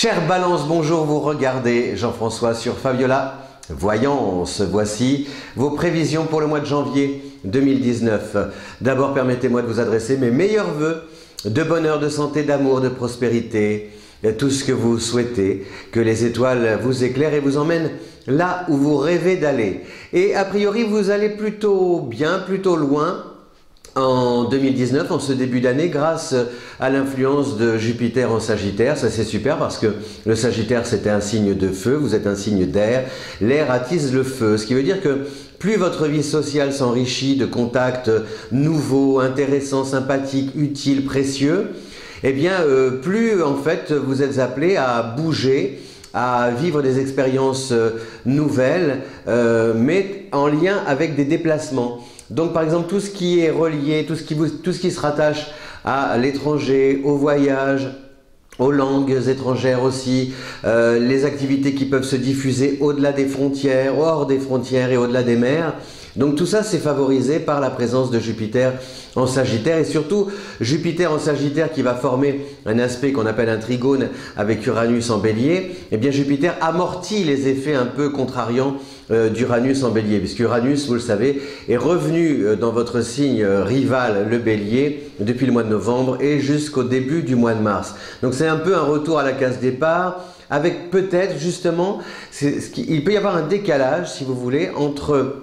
Chère Balance, bonjour, vous regardez Jean-François sur Fabiola Voyance. Voici vos prévisions pour le mois de janvier 2019. D'abord, permettez-moi de vous adresser mes meilleurs vœux de bonheur, de santé, d'amour, de prospérité, tout ce que vous souhaitez, que les étoiles vous éclairent et vous emmènent là où vous rêvez d'aller. Et a priori, vous allez plutôt bien, plutôt loin en 2019, en ce début d'année, grâce à l'influence de Jupiter en Sagittaire. Ça, c'est super parce que le Sagittaire, c'était un signe de feu, vous êtes un signe d'air. L'air attise le feu, ce qui veut dire que plus votre vie sociale s'enrichit de contacts nouveaux, intéressants, sympathiques, utiles, précieux, eh bien, plus en fait vous êtes appelé à bouger, à vivre des expériences nouvelles, mais en lien avec des déplacements. Donc par exemple, tout ce qui est relié, tout ce qui se rattache à l'étranger, au voyage, aux langues étrangères aussi, les activités qui peuvent se diffuser au-delà des frontières, hors des frontières et au-delà des mers. Donc tout ça, c'est favorisé par la présence de Jupiter en Sagittaire et surtout Jupiter en Sagittaire qui va former un aspect qu'on appelle un trigone avec Uranus en Bélier. Eh bien Jupiter amortit les effets un peu contrariants d'Uranus en Bélier, puisque Uranus, vous le savez, est revenu dans votre signe rival, le Bélier, depuis le mois de novembre et jusqu'au début du mois de mars. Donc c'est un peu un retour à la case départ, avec peut-être justement, il peut y avoir un décalage, si vous voulez, entre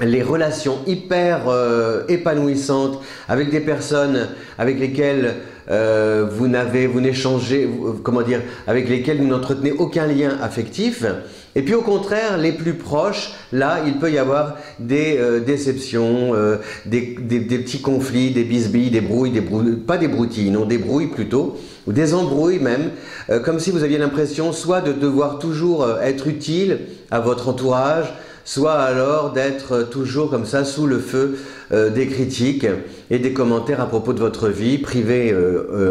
les relations hyper épanouissantes avec des personnes avec lesquelles vous n'échangez, comment dire, avec lesquelles vous n'entretenez aucun lien affectif. Et puis au contraire, les plus proches, là, il peut y avoir des déceptions, des petits conflits, des bisbilles, des brouilles, pas des broutilles, non, des brouilles plutôt, ou des embrouilles même, comme si vous aviez l'impression soit de devoir toujours être utile à votre entourage, soit alors d'être toujours comme ça sous le feu des critiques et des commentaires à propos de votre vie privée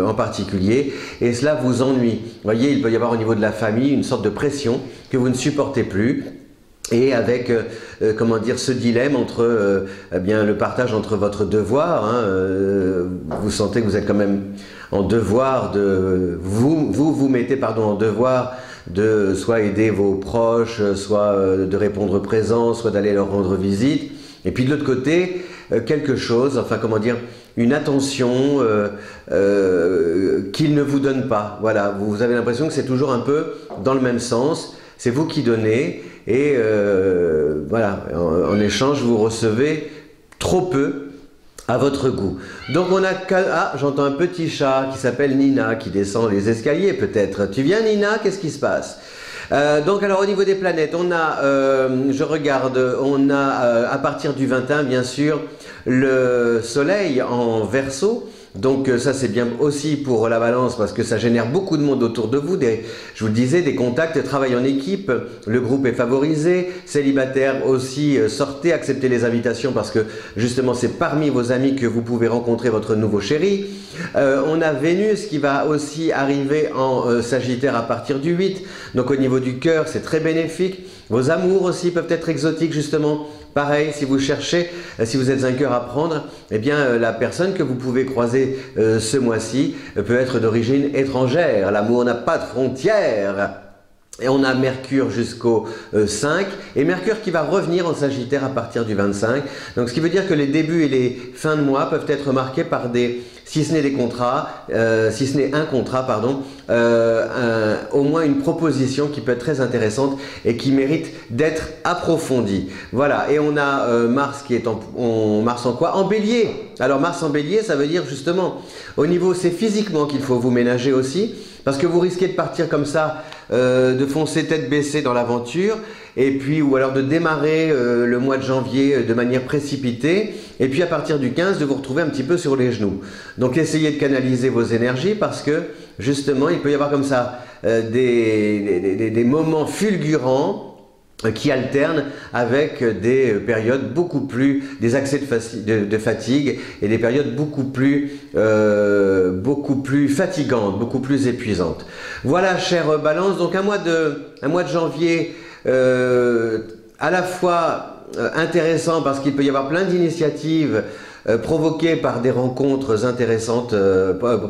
en particulier, et cela vous ennuie. Vous voyez, il peut y avoir au niveau de la famille une sorte de pression que vous ne supportez plus, et avec comment dire, ce dilemme entre eh bien, le partage entre votre devoir, hein, vous sentez que vous êtes quand même en devoir de vous mettez pardon en devoir de soit aider vos proches, soit de répondre présent, soit d'aller leur rendre visite. Et puis de l'autre côté, quelque chose, enfin comment dire, une attention qu'ils ne vous donnent pas. Voilà, vous avez l'impression que c'est toujours un peu dans le même sens. C'est vous qui donnez et voilà, en échange, vous recevez trop peu à votre goût. Donc on a... Ah, j'entends un petit chat qui s'appelle Nina qui descend les escaliers peut-être. Tu viens Nina? Qu'est-ce qui se passe? Donc alors au niveau des planètes, on a, je regarde, on a à partir du 21 bien sûr, le Soleil en Verseau. Donc ça c'est bien aussi pour la Balance parce que ça génère beaucoup de monde autour de vous, je vous le disais, des contacts, travail en équipe, le groupe est favorisé, célibataire aussi, sortez, acceptez les invitations parce que justement c'est parmi vos amis que vous pouvez rencontrer votre nouveau chéri. On a Vénus qui va aussi arriver en Sagittaire à partir du 8, donc au niveau du cœur c'est très bénéfique. Vos amours aussi peuvent être exotiques justement. Pareil, si vous cherchez, si vous êtes un cœur à prendre, eh bien la personne que vous pouvez croiser ce mois-ci peut être d'origine étrangère. L'amour n'a pas de frontières. Et on a Mercure jusqu'au 5, et Mercure qui va revenir en Sagittaire à partir du 25. Donc ce qui veut dire que les débuts et les fins de mois peuvent être marqués par des, si ce n'est des contrats, si ce n'est un contrat, pardon, au moins une proposition qui peut être très intéressante et qui mérite d'être approfondie. Voilà, et on a Mars qui est Mars en quoi? En Bélier. Alors Mars en Bélier, ça veut dire justement, au niveau, c'est physiquement qu'il faut vous ménager aussi, parce que vous risquez de partir comme ça, de foncer tête baissée dans l'aventure, et puis ou alors de démarrer le mois de janvier de manière précipitée, et puis à partir du 15 de vous retrouver un petit peu sur les genoux. Donc essayez de canaliser vos énergies parce que justement il peut y avoir comme ça des moments fulgurants qui alternent avec des périodes beaucoup plus, des accès de fatigue et des périodes beaucoup plus fatigantes, beaucoup plus épuisantes. Voilà, chère Balance, donc un mois de janvier à la fois intéressant parce qu'il peut y avoir plein d'initiatives provoquées par des rencontres intéressantes,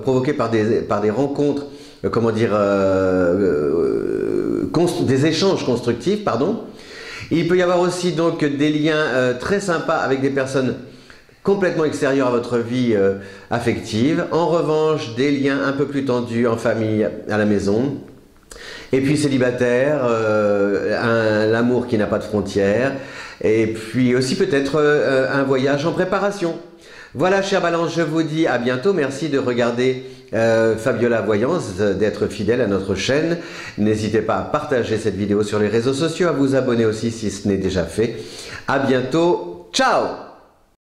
provoquées par des rencontres comment dire, des échanges constructifs, pardon. Il peut y avoir aussi donc des liens très sympas avec des personnes complètement extérieures à votre vie affective. En revanche, des liens un peu plus tendus en famille, à la maison. Et puis célibataire, l'amour qui n'a pas de frontières. Et puis aussi peut-être un voyage en préparation. Voilà, chère Balance, je vous dis à bientôt. Merci de regarder Fabiola Voyance, d'être fidèle à notre chaîne. N'hésitez pas à partager cette vidéo sur les réseaux sociaux, à vous abonner aussi si ce n'est déjà fait. À bientôt. Ciao!